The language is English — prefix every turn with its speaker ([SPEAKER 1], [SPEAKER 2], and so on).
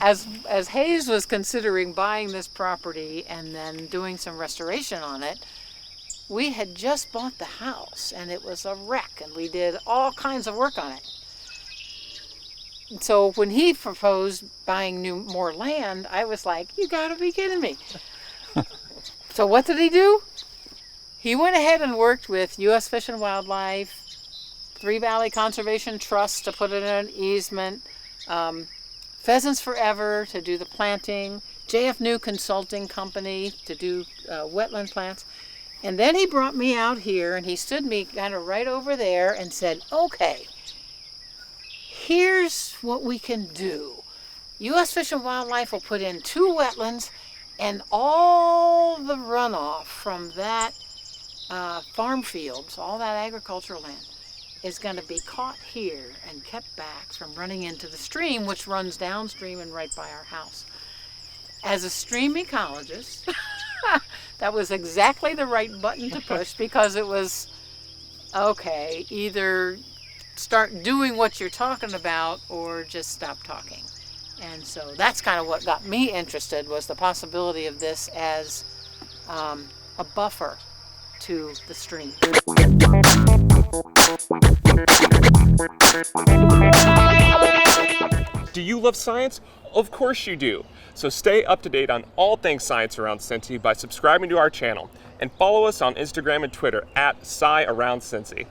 [SPEAKER 1] As Hayes was considering buying this property and then doing some restoration on it, we had just bought the house and it was a wreck and we did all kinds of work on it. So when he proposed buying more land, I was like, you gotta be kidding me. So what did he do? He went ahead and worked with U.S. Fish and Wildlife, Three Valley Conservation Trust to put it in an easement, Pheasants Forever to do the planting, JF New Consulting Company to do wetland plants. And then he brought me out here and he stood me kind of right over there and said, okay, here's what we can do. U.S. Fish and Wildlife will put in 2 wetlands and all the runoff from that farm fields, all that agricultural land, is going to be caught here and kept back from running into the stream, which runs downstream and right by our house. As a stream ecologist, that was exactly the right button to push because it was, okay, either start doing what you're talking about or just stop talking. And so that's kind of what got me interested, was the possibility of this as a buffer to the stream.
[SPEAKER 2] Do you love science? Of course you do. So stay up to date on all things science around Cincy by subscribing to our channel and follow us on Instagram and Twitter @SciAroundCincy.